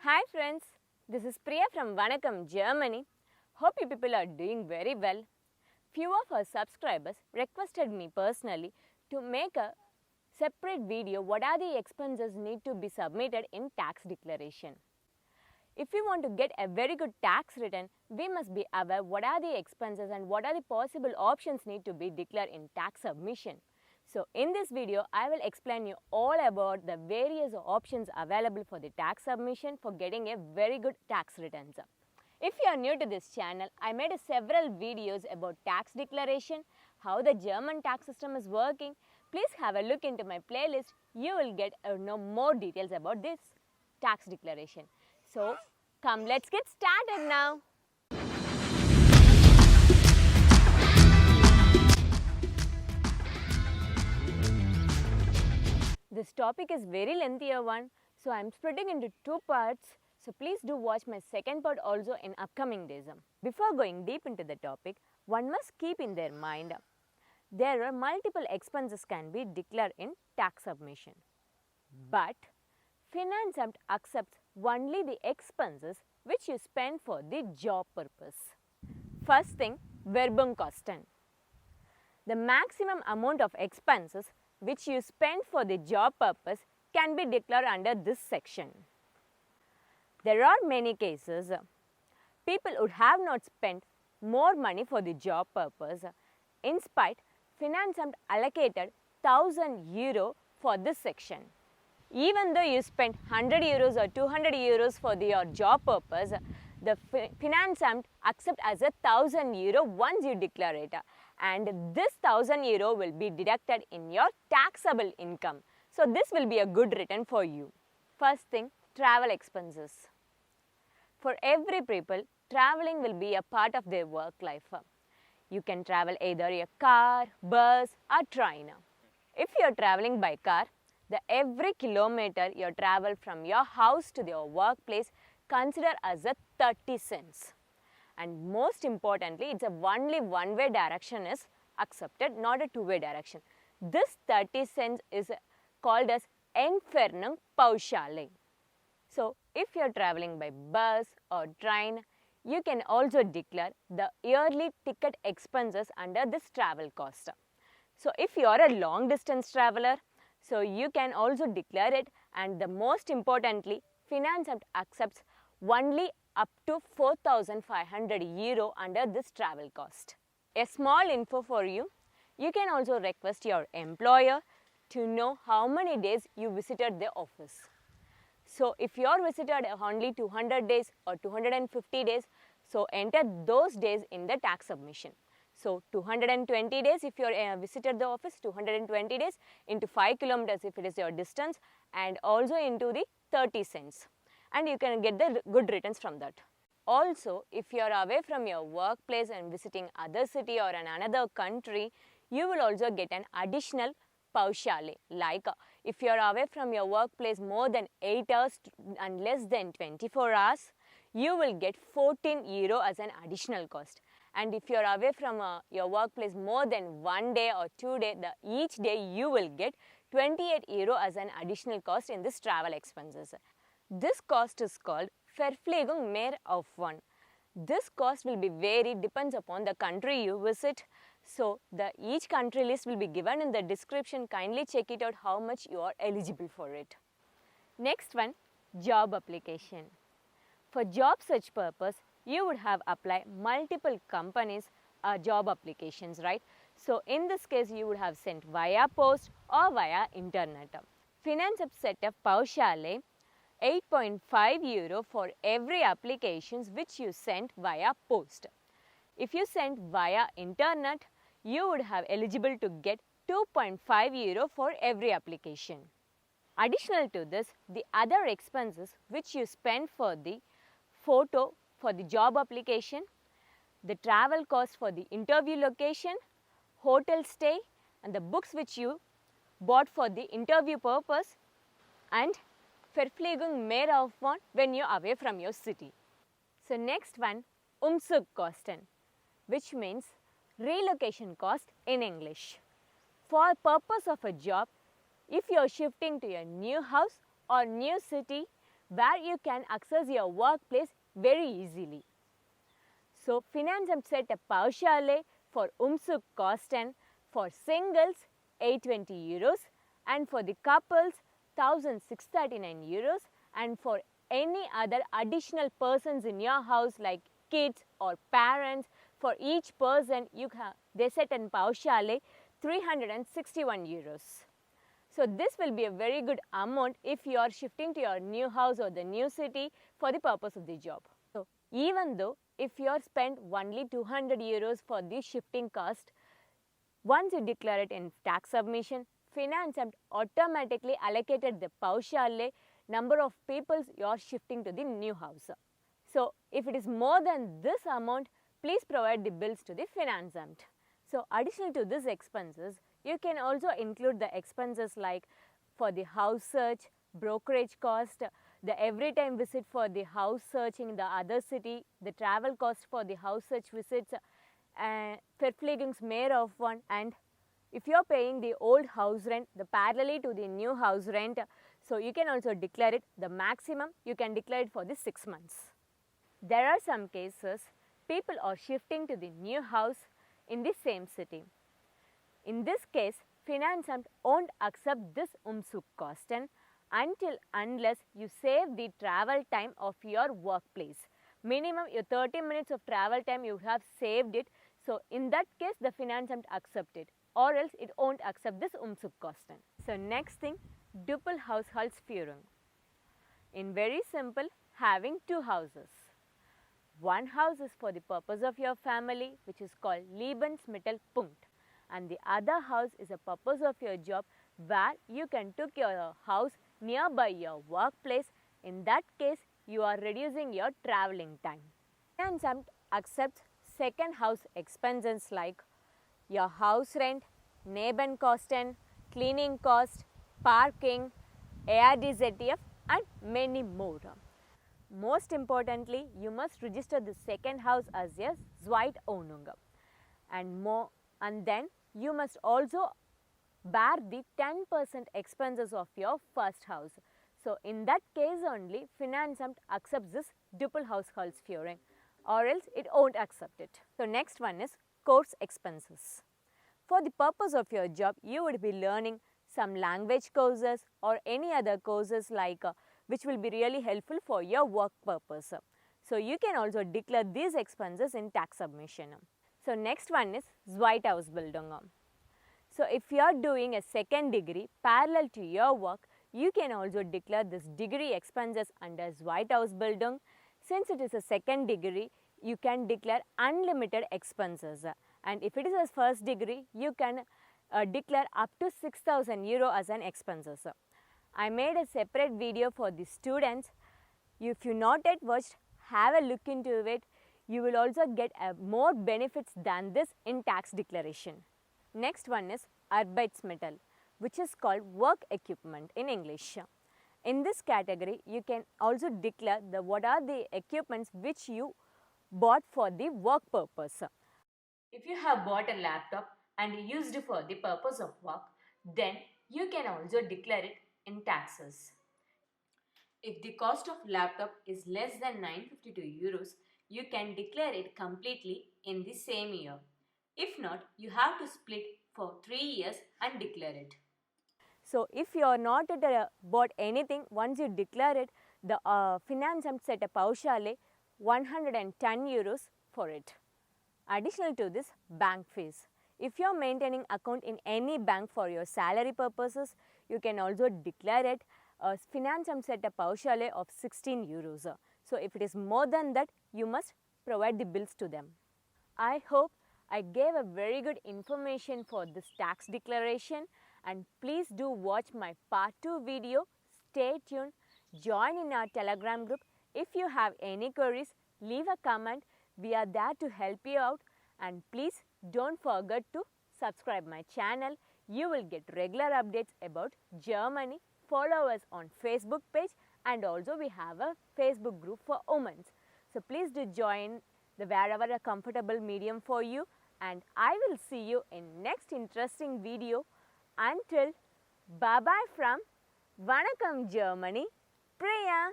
Hi friends, this is Priya from Vanakkam, Germany. Hope you people are doing very well. Few of our subscribers requested me personally to make a separate video what are the expenses need to be submitted in tax declaration. If we want to get a very good tax return, we must be aware what are the expenses and what are the possible options need to be declared in tax submission. So in this video, I will explain you all about the various options available for the tax submission for getting a very good tax returns. If you are new to this channel, I made several videos about tax declaration, how the German tax system is working. Please have a look into my playlist. You will get know more details about this tax declaration. So come, let's get started now. This topic is very lengthier one, so I am splitting into two parts. So please do watch my second part also in upcoming days. Before going deep into the topic, one must keep in their mind there are multiple expenses can be declared in tax submission. But Finanzamt accepts only the expenses which you spend for the job purpose. First thing, Werbungkosten. The maximum amount of expenses which you spend for the job purpose can be declared under this section. There are many cases people would have not spent more money for the job purpose. In spite, Finanzamt allocated €1,000 for this section. Even though you spent €100 or €200 for your job purpose, the Finanzamt accepts as €1,000 once you declare it, and this €1,000 will be deducted in your taxable income. So this will be a good return for you. First thing, travel expenses. For every people, traveling will be a part of their work life. You can travel either a car, bus or train. If you are traveling by car, the every kilometer you travel from your house to your workplace consider as a 30 cents. And most importantly, it's only one-way direction is accepted, not a two-way direction. This 30 cents is called as Entfernungspauschale. So, if you are traveling by bus or train, you can also declare the yearly ticket expenses under this travel cost. So, if you are a long distance traveler, so you can also declare it, and the most importantly, Finanzamt accepts only up to €4,500 under this travel cost. A small info for you, you can also request your employer to know how many days you visited the office. So if you are visited only 200 days or 250 days, so enter those days in the tax submission. So 220 days if you visited the office, 220 days into 5 kilometers if it is your distance, and also into the 30 cents. And you can get the good returns from that. Also, if you are away from your workplace and visiting other city or another country, you will also get an additional pauschale. Like if you are away from your workplace more than 8 hours and less than 24 hours, you will get €14 as an additional cost. And if you are away from your workplace more than 1 day or 2 days, each day you will get €28 as an additional cost in this travel expenses. This cost is called Verpflegung mehr Aufwand. This cost will be varied, depends upon the country you visit. So each country list will be given in the description. Kindly check it out how much you are eligible for it. Next one, job application. For job search purpose, you would have applied multiple companies job applications, right? So in this case, you would have sent via post or via internet. Finanzamt set up pauschale €8.5 for every applications which you sent via post. If you sent via internet, you would have eligible to get €2.5 for every application. Additional to this, the other expenses which you spend for the photo for the job application, the travel cost for the interview location, hotel stay, and the books which you bought for the interview purpose, and Verpflegung mehr Aufwand when you are away from your city. So next one, Umzugkosten, which means relocation cost in English. For purpose of a job, if you are shifting to a new house or new city, where you can access your workplace very easily. So Finanzamt set a pauschale for Umzugkosten for singles 820 euros and for the couples 1639 euros, and for any other additional persons in your house like kids or parents, for each person they set a pauschale 361 euros. So this will be a very good amount if you are shifting to your new house or the new city for the purpose of the job. So even though if you are spent only 200 euros for the shifting cost, once you declare it in tax submission, Finanzamt automatically allocated the pauschale number of people you are shifting to the new house. So if it is more than this amount, please provide the bills to the Finanzamt. So additional to these expenses, you can also include the expenses like for the house search, brokerage cost, the every time visit for the house search in the other city, the travel cost for the house search visits, Verpflegungsmehraufwand, and if you are paying the old house rent, the parallelly to the new house rent, so you can also declare it. The maximum you can declare it for the 6 months. There are some cases people are shifting to the new house in the same city. In this case, Finanzamt won't accept this Umzugkosten unless you save the travel time of your workplace. Minimum your 30 minutes of travel time you have saved it. So in that case, the Finanzamt accept it, or else it won't accept this Umzugkosten. So next thing, Doppelhaushaltsführung. In very simple, having two houses. One house is for the purpose of your family, which is called Lebensmittelpunkt, and the other house is a purpose of your job where you can take your house nearby your workplace. In that case, you are reducing your traveling time. Finanzamt accepts second house expenses like your house rent, Nebenkosten, cleaning cost, parking, ARD-ZDF, and many more. Most importantly, you must register the second house as a Zweitwohnung, and then you must also bear the 10% expenses of your first house. So in that case only, Finanzamt accepts this Doppelhaushaltsführung, or else it won't accept it. So next one is course expenses. For the purpose of your job, you would be learning some language courses or any other courses like which will be really helpful for your work purpose. So you can also declare these expenses in tax submission. So next one is Zweitausbildung. So if you are doing a second degree parallel to your work, you can also declare this degree expenses under Zweitausbildung. Since it is a second degree, you can declare unlimited expenses. And if it is a first degree, you can declare up to 6,000 euro as an expenses. I made a separate video for the students. If you not yet watched, have a look into it. You will also get more benefits than this in tax declaration. Next one is Arbeitsmittel, which is called work equipment in English. In this category, you can also declare what are the equipments which you bought for the work purpose. If you have bought a laptop and used it for the purpose of work, then you can also declare it in taxes. If the cost of laptop is less than 952 euros, you can declare it completely in the same year. If not, you have to split for 3 years and declare it. So if you are not bought anything, once you declare it, the Finanzamt set a pauschale 110 euros for it. Additional to this, bank fees. If you are maintaining account in any bank for your salary purposes, you can also declare it. Finanzamt set a pauschale of 16 euros. So if it is more than that, you must provide the bills to them. I hope I gave a very good information for this tax declaration, and please do watch my part 2 video. Stay tuned, join in our Telegram group. If you have any queries, leave a comment. We are there to help you out, and please don't forget to subscribe my channel. You will get regular updates about Germany. Follow us on Facebook page, and also we have a Facebook group for women. So please do join wherever a comfortable medium for you, and I will see you in next interesting video. Until bye bye from Vanakkam Germany, Priya.